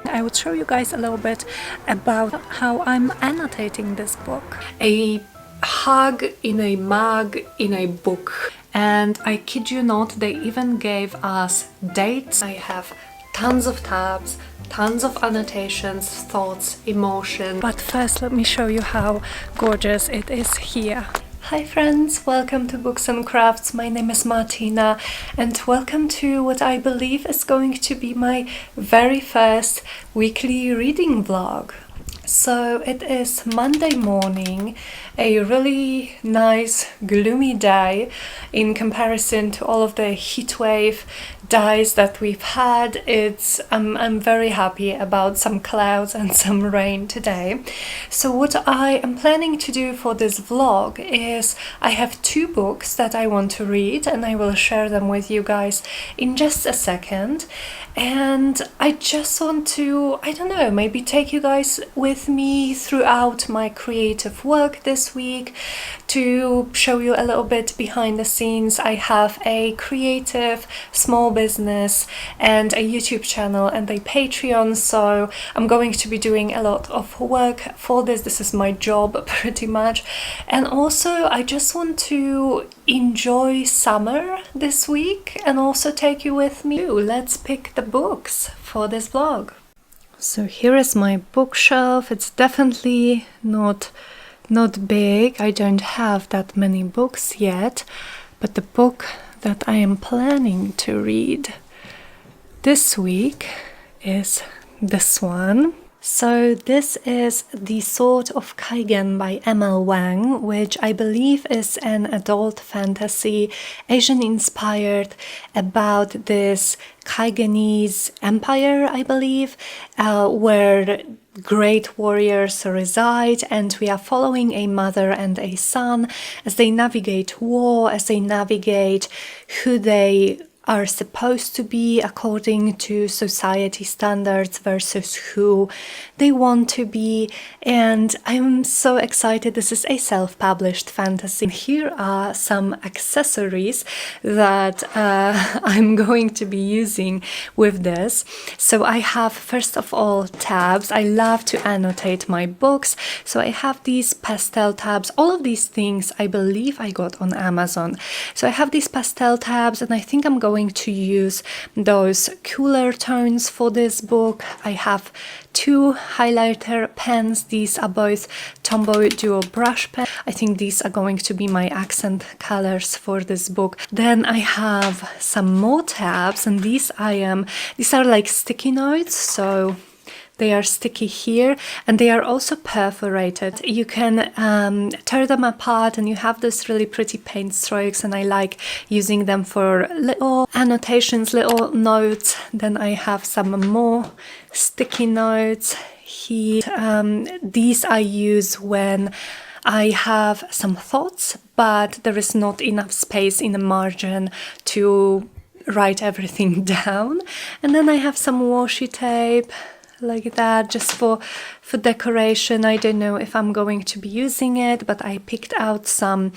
I would show you guys a little bit about how I'm annotating this book. A hug in a mug in a book. And I kid you not, they even gave us dates. I have tons of tabs, tons of annotations, thoughts, emotion. But first, let me show you how gorgeous it is here. Hi friends, welcome to Books and Crafts. My name is Martyna and welcome to what I believe is going to be my very first weekly reading vlog. So it is Monday morning, a really nice gloomy day in comparison to all of the heat wave days that we've had. I'm very happy about some clouds and some rain today. So what I am planning to do for this vlog is I have two books that I want to read and I will share them with you guys in just a second. And I just want to, I don't know, maybe take you guys with me throughout my creative work this week to show you a little bit behind the scenes. I have a creative small business and a YouTube channel and a Patreon, so I'm going to be doing a lot of work for this. This is my job pretty much. And also I just want to enjoy summer this week and also take you with me. Let's pick the books for this vlog. So here is my bookshelf. It's definitely not big. I don't have that many books yet, but the book that I am planning to read this week is this one. So this is The Sword of Kaigen by M.L. Wang, which I believe is an adult fantasy, Asian inspired, about this Kaigenese empire, I believe, where great warriors reside, and we are following a mother and a son as they navigate war, as they navigate who they are supposed to be according to society standards versus who they want to be. And I'm so excited. This is a self-published fantasy. Here are some accessories that I'm going to be using with this. So I have, first of all, tabs. I love to annotate my books, so I have these pastel tabs. All of these things I believe I got on Amazon. So I have these pastel tabs and I think I'm going to use those cooler tones for this book. I have two highlighter pens. These are both Tombow Duo brush pen. I think these are going to be my accent colors for this book. Then I have some more tabs, and these are like sticky notes, so they are sticky here, and they are also perforated. You can tear them apart and you have this really pretty paint strokes, and I like using them for little annotations, little notes. Then I have some more sticky notes here. These I use when I have some thoughts, but there is not enough space in the margin to write everything down. And then I have some washi tape like that, just for decoration. I don't know if I'm going to be using it, but I picked out some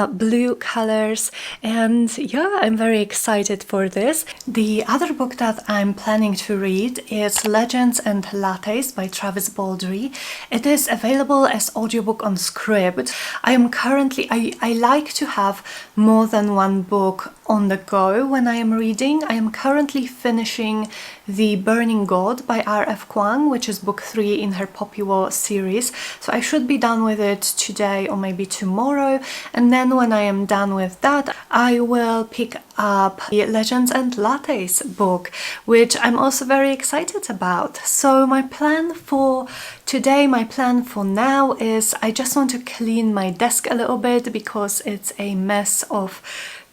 blue colors, and yeah, I'm very excited for this. The other book that I'm planning to read is Legends and Lattes by Travis Baldry. It is available as audiobook on Scribd. I like to have more than one book on the go when I am reading. I am currently finishing The Burning God by R.F. Kuang, which is book 3 in her Popular series. So I should be done with it today or maybe tomorrow. And then when I am done with that, I will pick up the Legends and Lattes book, which I'm also very excited about. So my plan for today, my plan for now is I just want to clean my desk a little bit because it's a mess of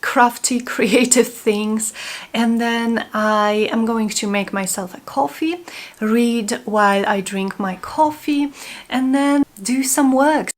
crafty, creative things, and then I am going to make myself a coffee, read while I drink my coffee, and then do some work.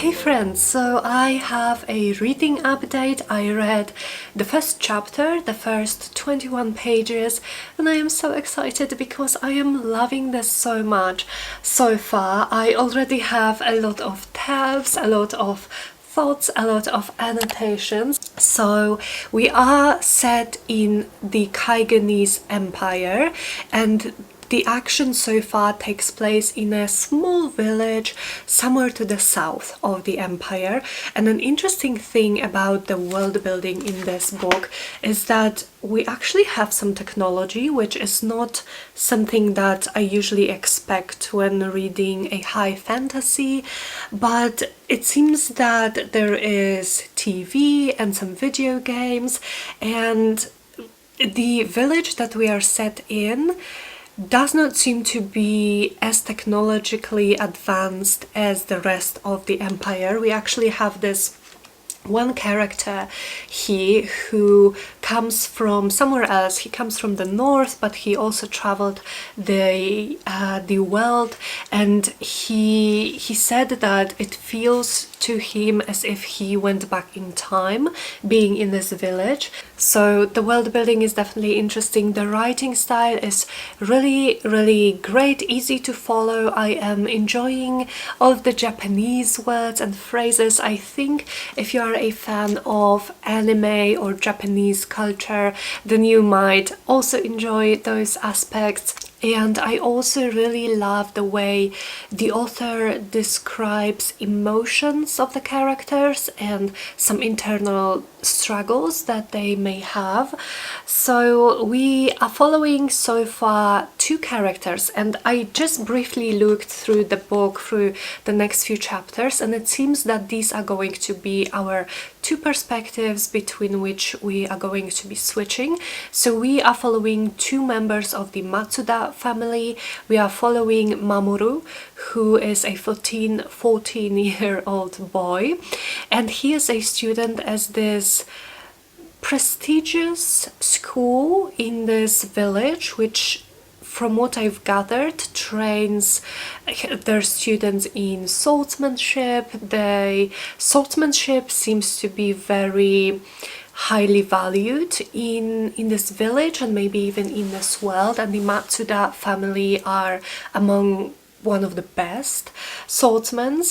Hey friends, so I have a reading update. I read the first chapter, the first 21 pages, and I am so excited because I am loving this so much so far. I already have a lot of tabs, a lot of thoughts, a lot of annotations. So we are set in the Kaigenese Empire, and the action so far takes place in a small village somewhere to the south of the empire. And an interesting thing about the world building in this book is that we actually have some technology, which is not something that I usually expect when reading a high fantasy, but it seems that there is TV and some video games, and the village that we are set in does not seem to be as technologically advanced as the rest of the empire. We actually have this one character here who comes from somewhere else. He comes from the north, but he also traveled the world, and he said that it feels to him as if he went back in time being in this village. So the world building is definitely interesting. The writing style is really great, easy to follow. I am enjoying all of the Japanese words and phrases. I think if you are a fan of anime or Japanese culture, then you might also enjoy those aspects. And I also really love the way the author describes emotions of the characters and some internal struggles that they may have. So we are following so far two characters, and I just briefly looked through the book, through the next few chapters, and it seems that these are going to be our two perspectives between which we are going to be switching. So we are following two members of the Matsuda family. We are following Mamoru, who is a 14-year-old boy, and he is a student at this prestigious school in this village, which, from what I've gathered, trains their students in swordsmanship. The swordsmanship seems to be very highly valued in this village and maybe even in this world, and the Matsuda family are among one of the best swordsmen.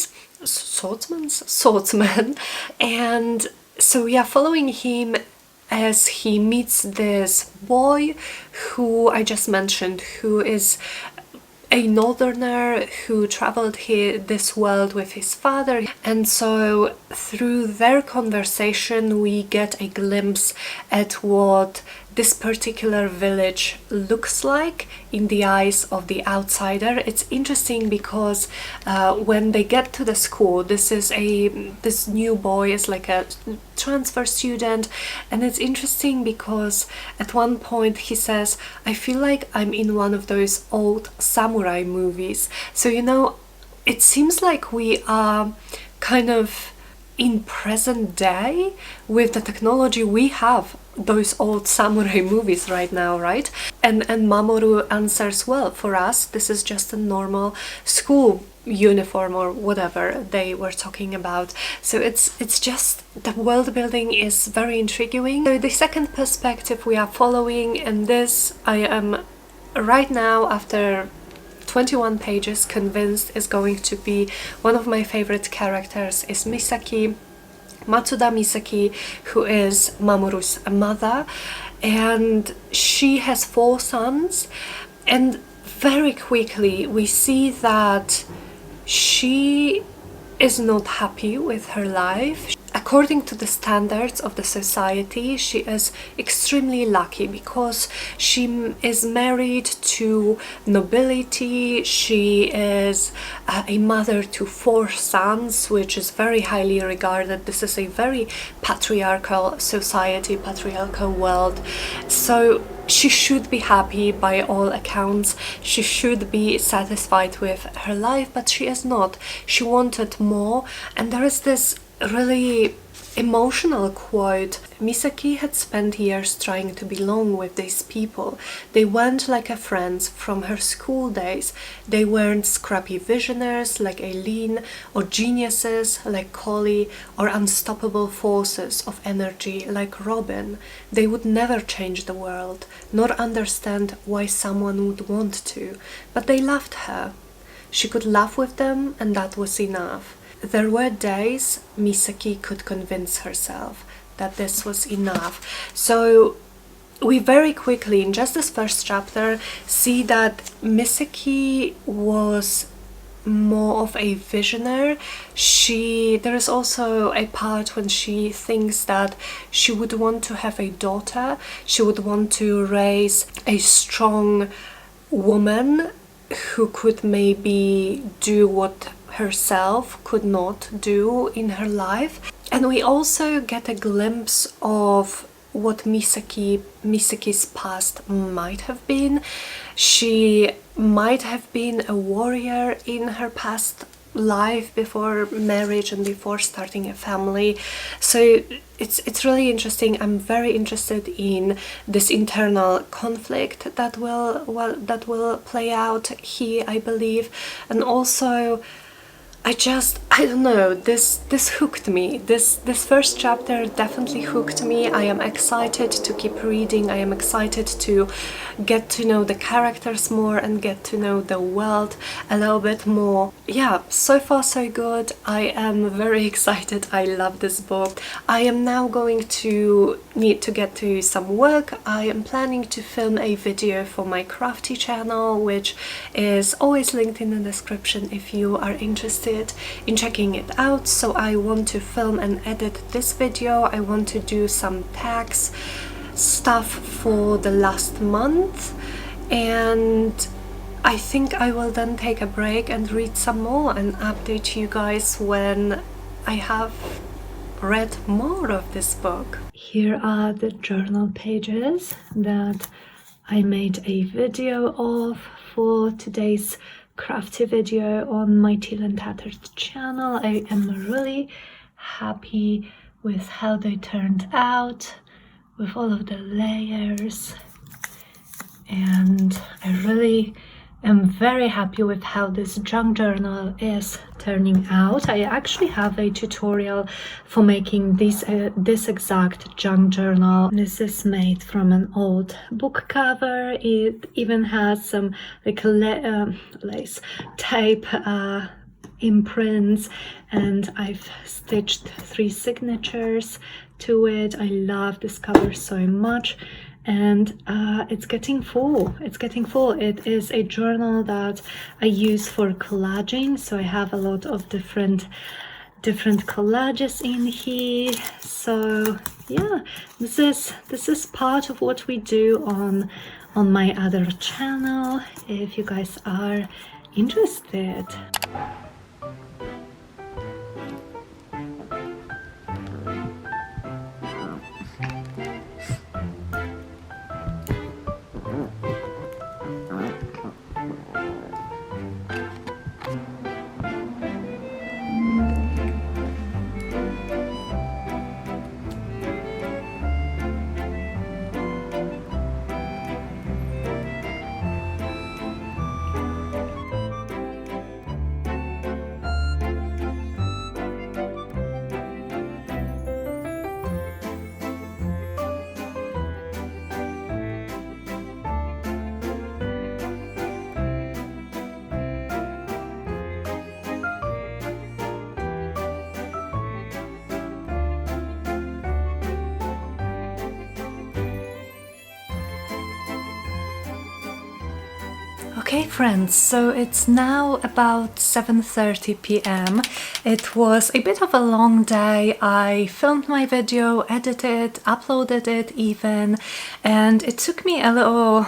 And so we are following him as he meets this boy who I just mentioned, who is a northerner who traveled here this world with his father. And so through their conversation we get a glimpse at what this particular village looks like in the eyes of the outsider. It's interesting because when they get to the school, this new boy is like a transfer student, and it's interesting because at one point he says, I feel like I'm in one of those old samurai movies. So, you know, it seems like we are kind of in present day with the technology. We have those old samurai movies right now, right? And Mamoru answers, well, for us this is just a normal school uniform or whatever they were talking about. So it's just, the world building is very intriguing. So the second perspective we are following, and this I am right now after 21 pages convinced is going to be one of my favorite characters, is Misaki, Matsuda Misaki, who is Mamoru's mother, and she has 4 sons, and very quickly we see that she is not happy with her life. According to the standards of the society, she is extremely lucky because she is married to nobility. She is a mother to 4 sons, which is very highly regarded. This is a very patriarchal society, patriarchal world. So she should be happy by all accounts. She should be satisfied with her life, but she is not. She wanted more, and there is this really emotional quote. Misaki had spent years trying to belong with these people. They weren't like her friends from her school days. They weren't scrappy visionaries like Eileen, or geniuses like Collie, or unstoppable forces of energy like Robin. They would never change the world, nor understand why someone would want to, but they loved her. She could laugh with them, and that was enough. There were days Misaki could convince herself that this was enough. So we very quickly, in just this first chapter, see that Misaki was more of a visionary. There is also a part when she thinks that she would want to have a daughter. She would want to raise a strong woman who could maybe do what herself could not do in her life. And we also get a glimpse of what Misaki's past might have been. She might have been a warrior in her past life before marriage and before starting a family. So it's really interesting. I'm very interested in this internal conflict that will play out here, I believe. And also I don't know, this hooked me. This first chapter definitely hooked me. I am excited to keep reading. I am excited to get to know the characters more and get to know the world a little bit more. Yeah, so far so good. I am very excited. I love this book. I am now going to need to get to some work. I am planning to film a video for my crafty channel, which is always linked in the description if you are interested in checking it out. So I want to film and edit this video. I want to do some tags stuff for the last month, and I think I will then take a break and read some more and update you guys when I have read more of this book. Here are the journal pages that I made a video of for today's crafty video on my Teal and Tattered channel. I am really happy with how they turned out, with all of the layers, and I really am very happy with how this junk journal is turning out. I actually have a tutorial for making this exact junk journal. This is made from an old book cover. It even has some like lace tape imprints, and I've stitched 3 signatures to it. I love this cover so much, and it's getting full. It is a journal that I use for collaging, so I have a lot of different collages in here. So yeah, this is part of what we do on my other channel, if you guys are interested. Okay friends, so it's now about 7:30 p.m. It was a bit of a long day. I filmed my video, edited, uploaded it even, and it took me a little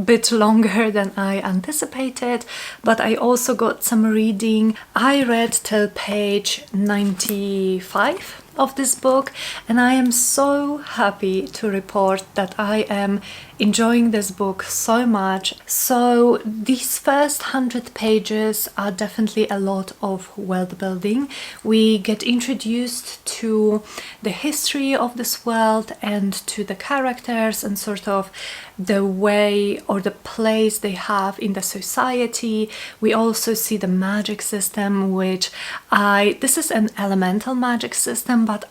bit longer than I anticipated, but I also got some reading. I read till page 95 of this book, and I am so happy to report that I am enjoying this book so much. So these first 100 pages are definitely a lot of world building. We get introduced to the history of this world and to the characters and sort of the way or the place they have in the society. We also see the magic system, which this is an elemental magic system, but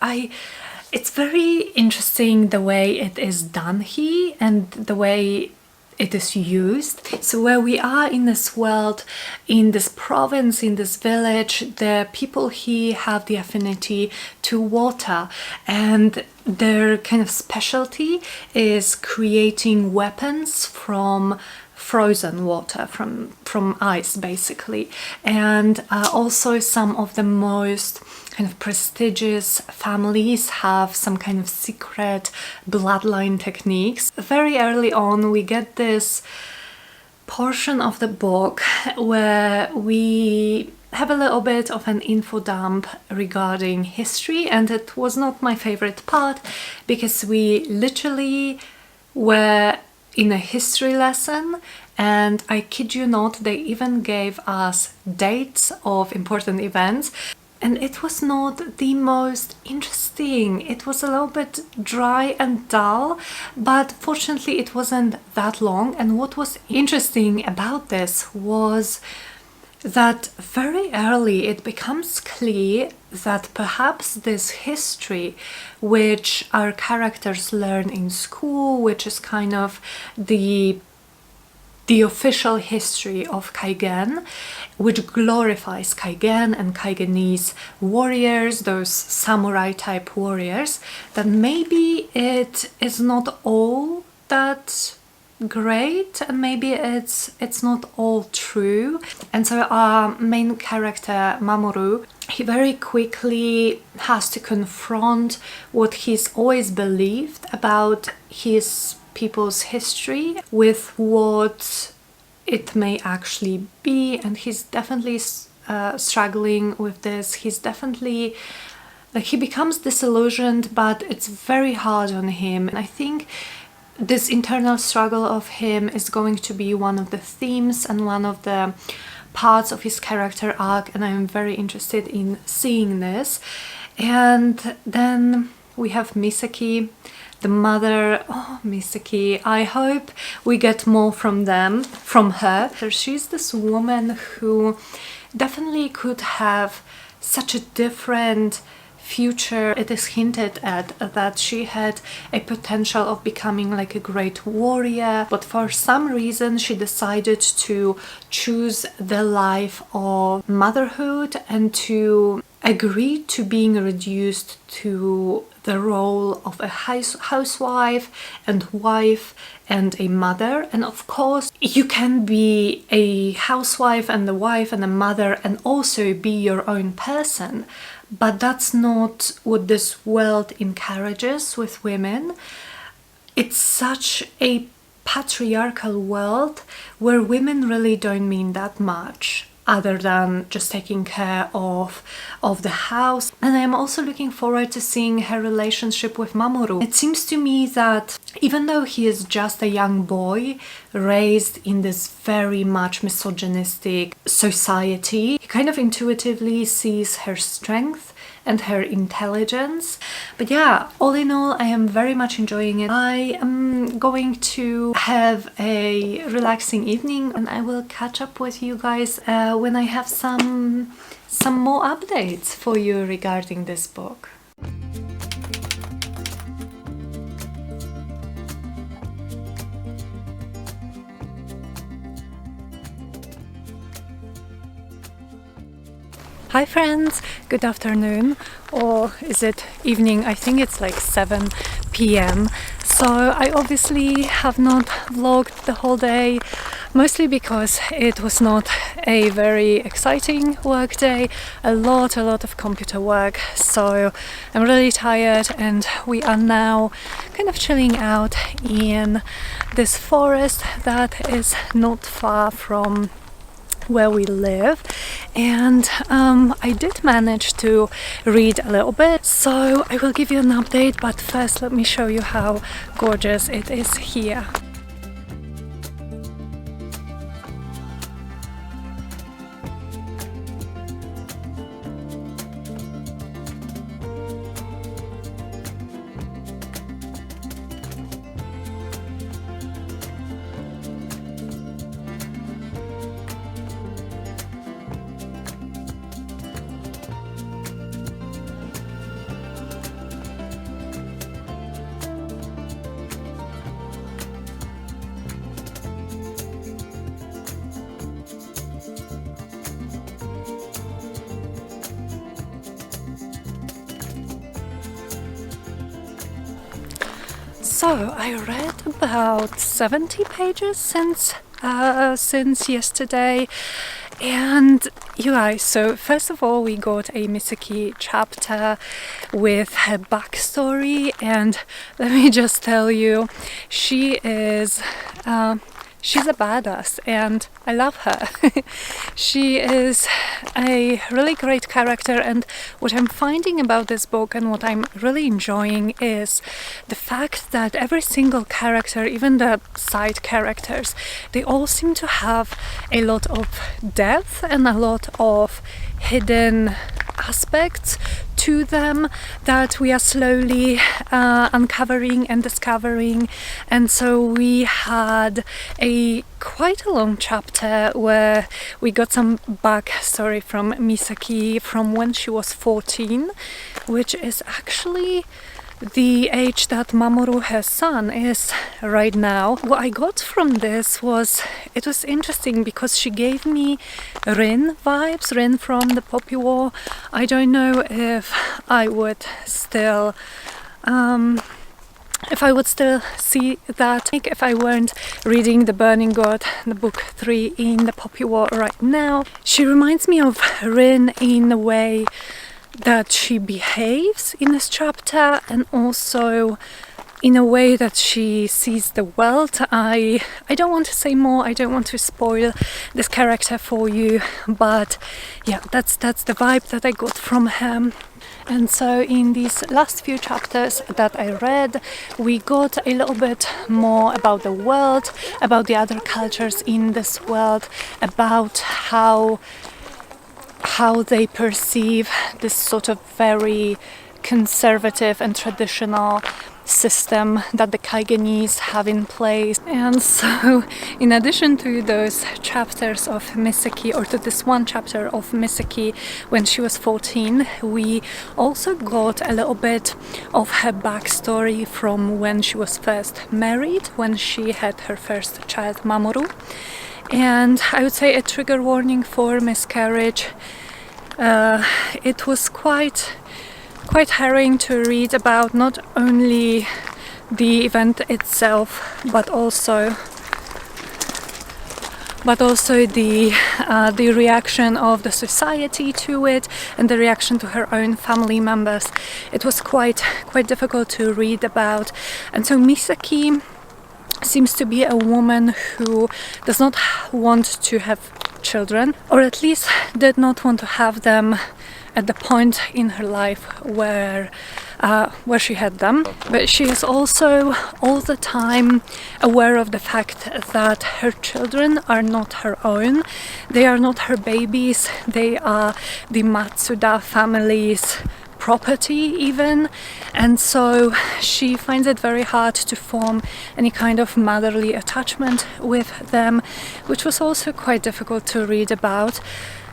it's very interesting the way it is done here and the way it is used. So where we are in this world, in this province, in this village, the people here have the affinity to water, and their kind of specialty is creating weapons from frozen water, from ice basically. And also some of the most kind of prestigious families have some kind of secret bloodline techniques. Very early on we get this portion of the book where we have a little bit of an info dump regarding history, and it was not my favorite part because we literally were in a history lesson, and I kid you not, they even gave us dates of important events, and it was not the most interesting. It was a little bit dry and dull, but fortunately it wasn't that long. And what was interesting about this was that very early it becomes clear that perhaps this history which our characters learn in school, which is kind of the official history of Kaigen, which glorifies Kaigen and Kaigenese warriors, those samurai type warriors, that maybe it is not all that great, and maybe it's not all true. And so our main character Mamoru, he very quickly has to confront what he's always believed about his people's history with what it may actually be, and he's definitely struggling with this. He's definitely he becomes disillusioned, but it's very hard on him. And I think this internal struggle of him is going to be one of the themes and one of the parts of his character arc, and I'm very interested in seeing this. And then we have Misaki, the mother. Oh, Misaki, I hope we get more from her. She's this woman who definitely could have such a different future. It is hinted at that she had a potential of becoming like a great warrior, but for some reason she decided to choose the life of motherhood and to agree to being reduced to the role of a housewife and wife and a mother. And of course you can be a housewife and a wife and a mother and also be your own person, but that's not what this world encourages with women. It's such a patriarchal world where women really don't mean that much other than just taking care of the house. And I'm also looking forward to seeing her relationship with Mamoru. It seems to me that even though he is just a young boy raised in this very much misogynistic society, he kind of intuitively sees her strength and her intelligence. But yeah, all in all, I am very much enjoying it. I am going to have a relaxing evening, and I will catch up with you guys when I have some more updates for you regarding this book. Hi friends, good afternoon, or is it evening? I think it's like 7 p.m. So I obviously have not vlogged the whole day, mostly because it was not a very exciting work day, a lot of computer work, so I'm really tired, and we are now kind of chilling out in this forest that is not far from where we live, and I did manage to read a little bit, so I will give you an update, but first let me show you how gorgeous it is here. So I read about 70 pages since yesterday, and you guys, so first of all we got a Misaki chapter with her backstory, and let me just tell you, she is she's a badass and I love her. She is a really great character, and what I'm finding about this book and what I'm really enjoying is the fact that every single character, even the side characters, they all seem to have a lot of depth and a lot of hidden aspects to them that we are slowly uncovering and discovering. And so we had quite a long chapter where we got some backstory from Misaki from when she was 14, which is actually the age that Mamoru, her son, is right now. What I got from this was, it was interesting because she gave me Rin vibes, Rin from the Poppy War. I don't know if I would still see that if I weren't reading The Burning God, the book 3 in the Poppy War right now. She reminds me of Rin in the way that she behaves in this chapter, and also in a way that she sees the world. I don't want to say more, I don't want to spoil this character for you, but yeah, that's the vibe that I got from her. And so in these last few chapters that I read, we got a little bit more about the world, about the other cultures in this world, about how they perceive this sort of very conservative and traditional system that the Kaigenese have in place. And so in addition to those chapters of Misaki, or to this one chapter of Misaki when she was 14, we also got a little bit of her backstory from when she was first married, when she had her first child, Mamoru. And I would say a trigger warning for miscarriage. It was quite harrowing to read about, not only the event itself, but also the reaction of the society to it, and the reaction to her own family members. It was quite difficult to read about. And so Misaki seems to be a woman who does not want to have children, or at least did not want to have them at the point in her life where she had them. But she is also all the time aware of the fact that her children are not her own. They are not her babies. They are the Matsuda family's property even, and so she finds it very hard to form any kind of motherly attachment with them, which was also quite difficult to read about,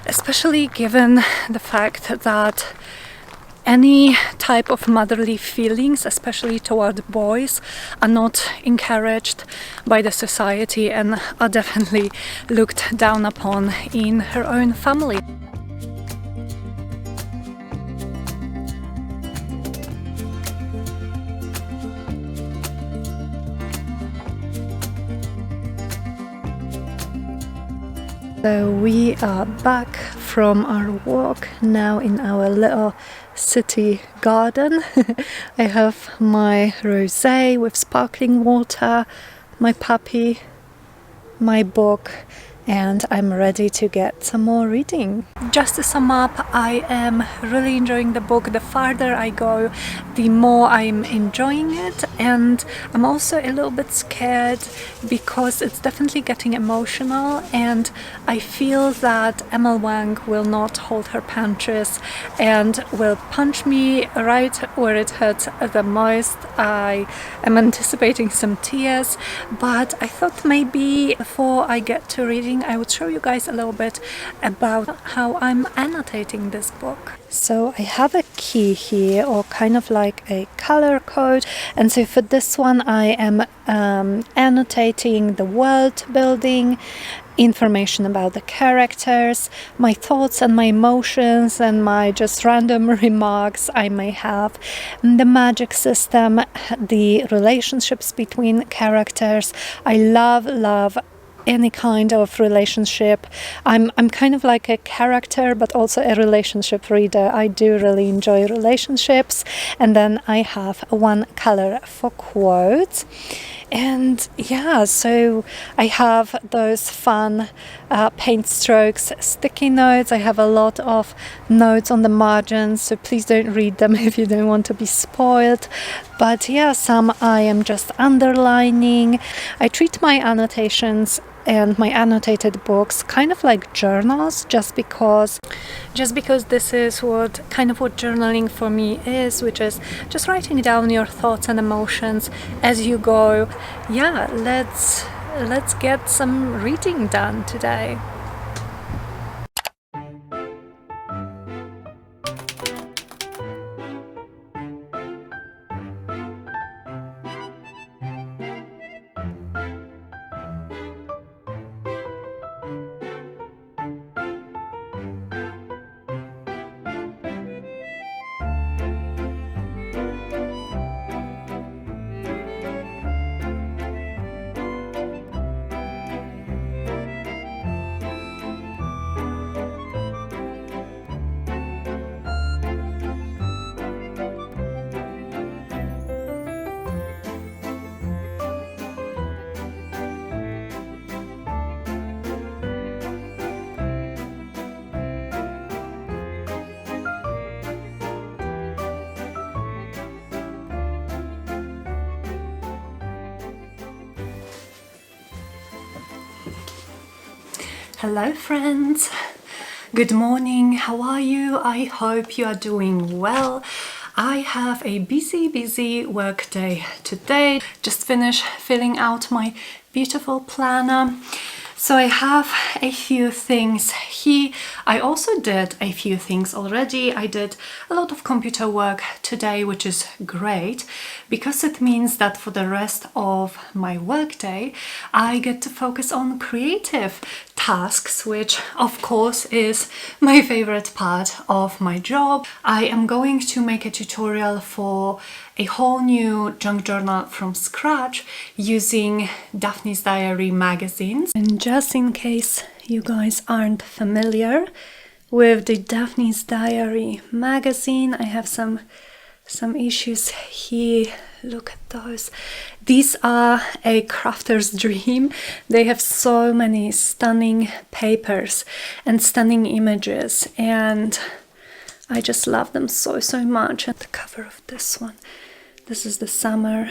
especially given the fact that any type of motherly feelings, especially toward boys, are not encouraged by the society and are definitely looked down upon in her own family. So we are back from our walk now in our little city garden. I have my rosé with sparkling water, my puppy, my book, and I'm ready to get some more reading. Just to sum up, I am really enjoying the book. The farther I go, the more I'm enjoying it, and I'm also a little bit scared because it's definitely getting emotional, and I feel that Emma Wang will not hold her punches and will punch me right where it hurts the most. I am anticipating some tears, but I thought maybe before I get to reading I would show you guys a little bit about how I'm annotating this book. So I have a key here, or kind of like a color code, and so for this one I am annotating the world building, information about the characters, my thoughts and my emotions, and my just random remarks I may have, the magic system, the relationships between characters. I love any kind of relationship. I'm kind of like a character but also a relationship reader. I do really enjoy relationships. And then I have one color for quotes. And yeah, so I have those fun paint strokes, sticky notes. I have a lot of notes on the margins, so please don't read them if you don't want to be spoiled. But yeah, some I am just underlining. I treat my annotations and my annotated books kind of like journals, just because this is what journaling for me is, which is just writing down your thoughts and emotions as you go. Yeah, let's get some reading done today. Hello friends, good morning, how are you? I hope you are doing well. I have a busy work day today. Just finished filling out my beautiful planner. So I have a few things here. I also did a few things already. I did a lot of computer work today, which is great because it means that for the rest of my workday, I get to focus on creative tasks, which of course is my favorite part of my job. I am going to make a tutorial for a whole new junk journal from scratch using Daphne's Diary magazines. And just in case you guys aren't familiar with the Daphne's Diary magazine, I have some issues here. Look at those. These are a crafter's dream. They have so many stunning papers and stunning images, and I just love them so much. And the cover of this one, this is the summer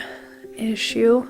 issue.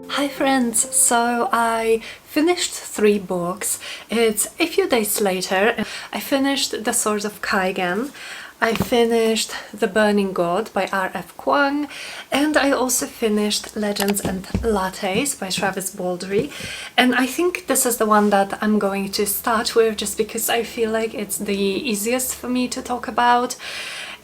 Hi friends, so I finished 3 books. It's a few days later. I finished The Swords of Kaigen, I finished The Burning God by R.F. Kuang, and I also finished Legends and Lattes by Travis Baldry. And I think this is the one that I'm going to start with just because I feel like it's the easiest for me to talk about.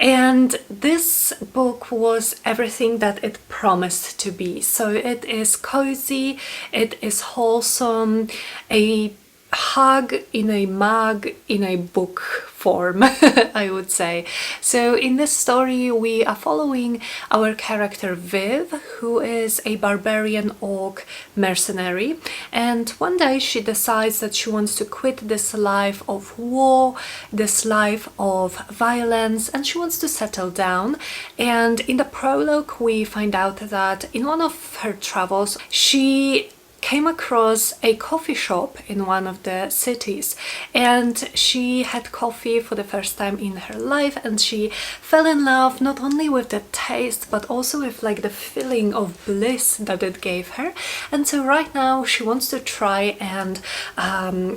And this book was everything that it promised to be. So it is cozy, it is wholesome, a hug in a mug in a book form, I would say. So in this story we are following our character Viv, who is a barbarian orc mercenary, and one day she decides that she wants to quit this life of war, this life of violence, and she wants to settle down. And in the prologue we find out that in one of her travels she came across a coffee shop in one of the cities, and she had coffee for the first time in her life, and she fell in love not only with the taste but also with like the feeling of bliss that it gave her. And so right now she wants to try and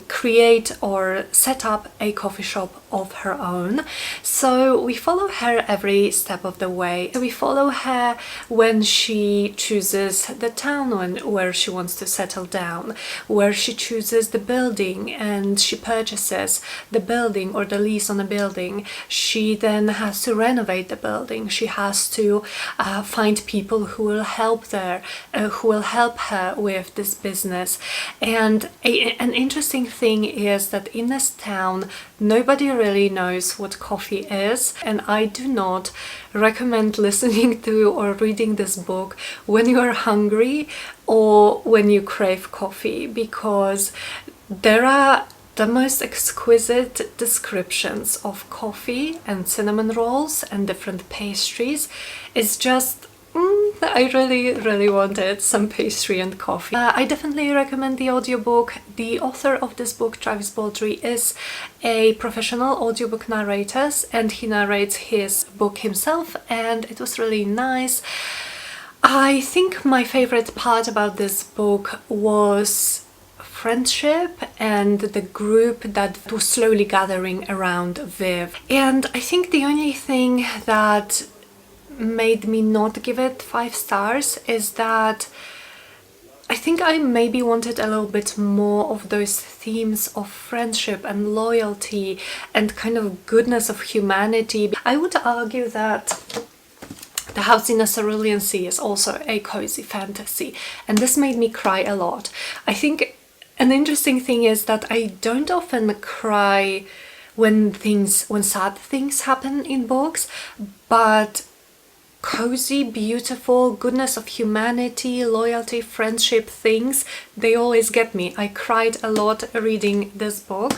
create or set up a coffee shop of her own. So we follow her every step of the way. So we follow her when she chooses the town where she wants to settle down, where she chooses the building and she purchases the building or the lease on a building. She then has to renovate the building. She has to find people who will help her with this business. And an interesting thing is that in this town nobody really knows what coffee is, and I do not recommend listening to or reading this book when you are hungry or when you crave coffee, because there are the most exquisite descriptions of coffee and cinnamon rolls and different pastries. It's just I really wanted some pastry and coffee. I definitely recommend the audiobook. The author of this book, Travis Baldry, is a professional audiobook narrator, and he narrates his book himself, and it was really nice. I think my favorite part about this book was friendship and the group that was slowly gathering around Viv. And I think the only thing that made me not give it 5 stars is that I think I maybe wanted a little bit more of those themes of friendship and loyalty and kind of goodness of humanity. I would argue that The House in a Cerulean Sea is also a cozy fantasy, and this made me cry a lot. I think an interesting thing is that I don't often cry when sad things happen in books, but cozy, beautiful, goodness of humanity, loyalty, friendship things, they always get me. I cried a lot reading this book,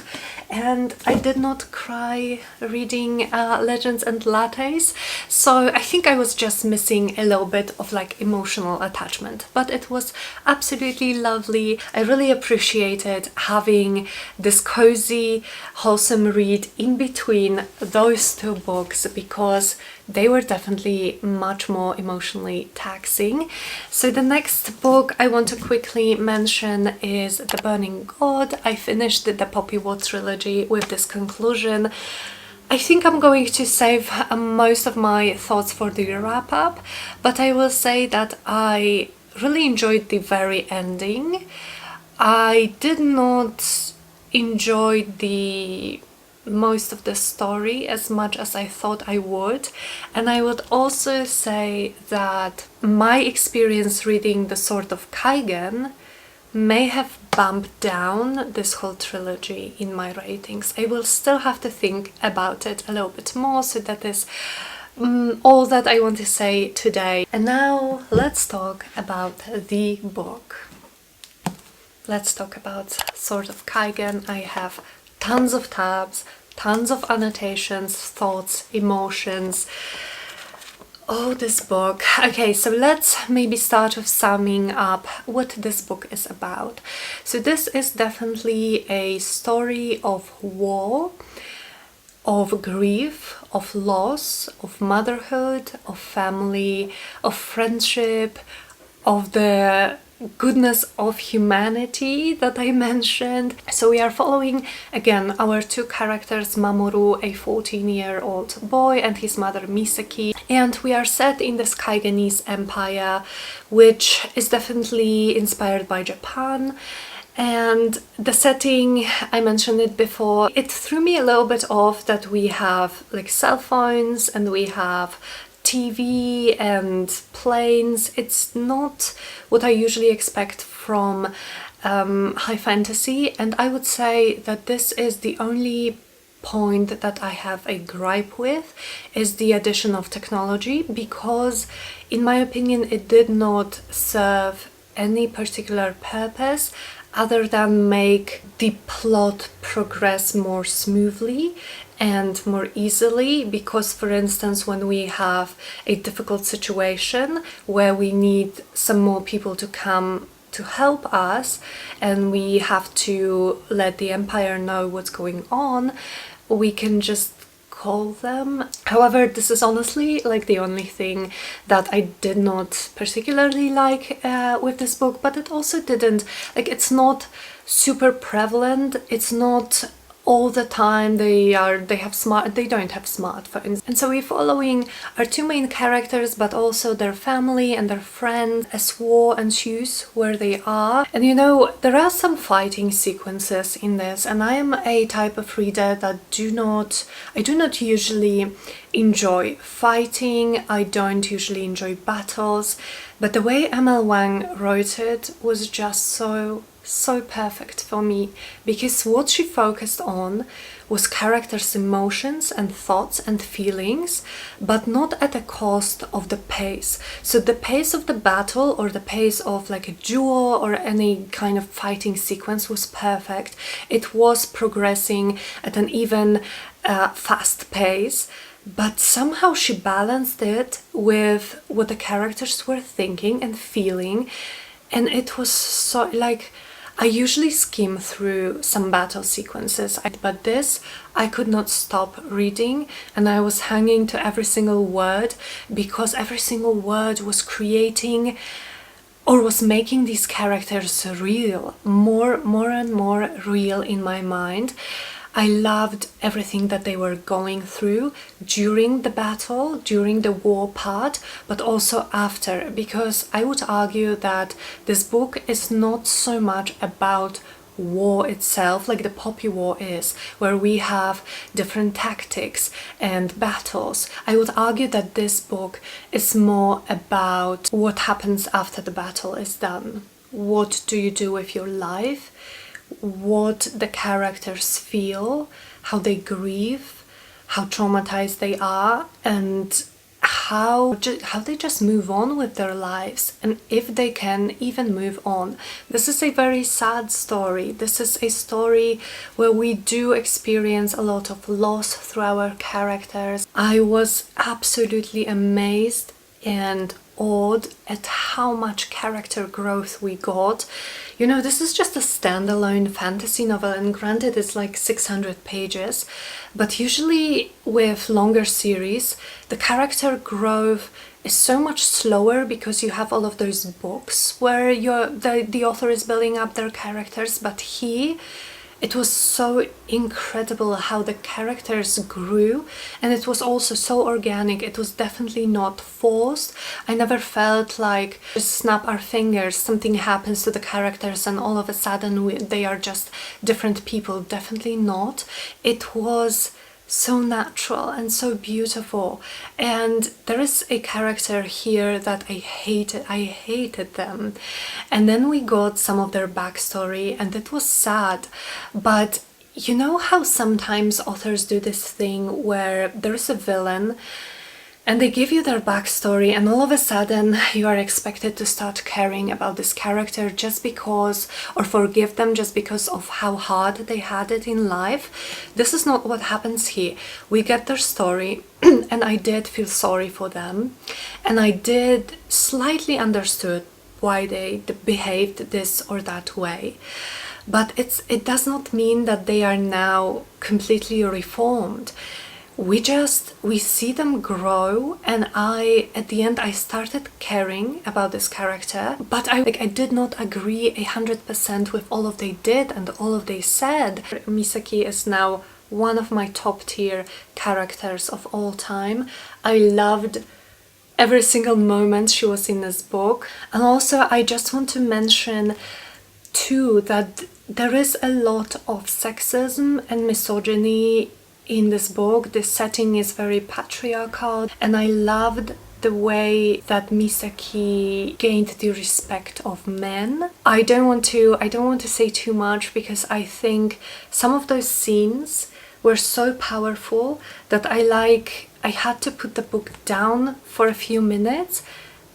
and I did not cry reading Legends and Lattes, so I think I was just missing a little bit of like emotional attachment, but it was absolutely lovely. I really appreciated having this cozy, wholesome read in between those two books, because they were definitely much more emotionally taxing. So the next book I want to quickly mention is The Burning God. I finished the Poppy War trilogy with this conclusion. I think I'm going to save most of my thoughts for the wrap-up, but I will say that I really enjoyed the very ending. I did not enjoy the most of the story as much as I thought I would, and I would also say that my experience reading the Sword of Kaigen may have bumped down this whole trilogy in my ratings. I will still have to think about it a little bit more, so that is all that I want to say today. And now let's talk about the book. Let's talk about Sword of Kaigen. I have tons of tabs, tons of annotations, thoughts, emotions. Oh, this book. Okay, so let's maybe start with summing up what this book is about. So this is definitely a story of war, of grief, of loss, of motherhood, of family, of friendship, of the goodness of humanity that I mentioned. So we are following again our two characters, Mamoru, a 14-year-old boy, and his mother Misaki, and we are set in this Kaigenese empire, which is definitely inspired by Japan. And the setting, I mentioned it before, it threw me a little bit off that we have like cell phones and we have TV and planes. It's not what I usually expect from high fantasy, and I would say that this is the only point that I have a gripe with, is the addition of technology, because in my opinion it did not serve any particular purpose other than make the plot progress more smoothly and more easily. Because for instance, when we have a difficult situation where we need some more people to come to help us and we have to let the Empire know what's going on, we can just call them. However, this is honestly like the only thing that I did not particularly like with this book, but it also didn't, like, it's not super prevalent, it's not all the time they don't have smartphones. And so we're following our two main characters, but also their family and their friends as war ensues where they are. And you know, there are some fighting sequences in this, and I am a type of reader that I do not usually enjoy fighting, I don't usually enjoy battles, but the way ML Wang wrote it was just so perfect for me, because what she focused on was characters' emotions and thoughts and feelings, but not at the cost of the pace. So the pace of the battle or the pace of like a duel or any kind of fighting sequence was perfect. It was progressing at an even fast pace, but somehow she balanced it with what the characters were thinking and feeling, and it was so, like, I usually skim through some battle sequences, but this I could not stop reading, and I was hanging to every single word, because every single word was creating or was making these characters real, more and more real in my mind. I loved everything that they were going through during the battle, during the war part, but also after, because I would argue that this book is not so much about war itself, like the Poppy War is, where we have different tactics and battles. I would argue that this book is more about what happens after the battle is done. What do you do with your life? What the characters feel, how they grieve, how traumatized they are, and how they just move on with their lives, and if they can even move on. This is a very sad story. This is a story where we do experience a lot of loss through our characters. I was absolutely amazed and awed at how much character growth we got. You know, this is just a standalone fantasy novel, and granted it's like 600 pages, but usually with longer series the character growth is so much slower, because you have all of those books where the author is building up their characters, but it was so incredible how the characters grew, and it was also so organic. It was definitely not forced. I never felt like just snap our fingers, something happens to the characters and all of a sudden they are just different people. Definitely not. It was so natural and so beautiful. And there is a character here that I hated them, and then we got some of their backstory, and it was sad. But you know how sometimes authors do this thing where there is a villain and they give you their backstory, and all of a sudden you are expected to start caring about this character just because, or forgive them just because of how hard they had it in life. This is not what happens here. We get their story and I did feel sorry for them, and I did slightly understood why they behaved this or that way. But it does not mean that they are now completely reformed. We see them grow, and at the end I started caring about this character, but I did not agree 100% with all of they did and all of they said. Misaki is now one of my top tier characters of all time. I loved every single moment she was in this book. And also I just want to mention too that there is a lot of sexism and misogyny in this book. The setting is very patriarchal, and I loved the way that Misaki gained the respect of men. I don't want to say too much, because I think some of those scenes were so powerful that I had to put the book down for a few minutes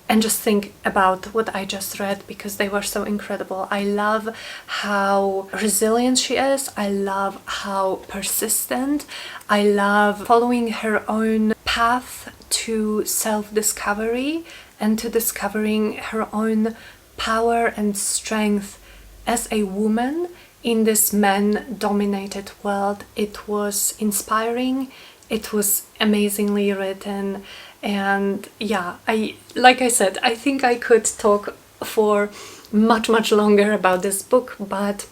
and just think about what I just read, because they were so incredible. I love how resilient she is. I love how persistent. I love following her own path to self-discovery and to discovering her own power and strength as a woman in this man-dominated world. It was inspiring. It was amazingly written. And yeah, like I said, I think I could talk for much longer about this book, but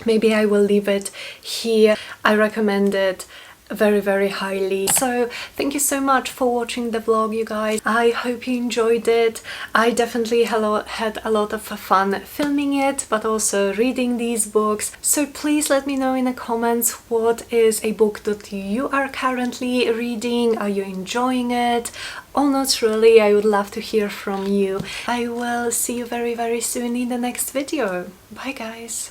maybe I will leave it here. I recommend it very highly. So thank you so much for watching the vlog, you guys. I hope you enjoyed it. I definitely had a lot of fun filming it, but also reading these books. So please let me know in the comments, what is a book that you are currently reading? Are you enjoying it or not really? I would love to hear from you. I will see you very soon in the next video. Bye guys.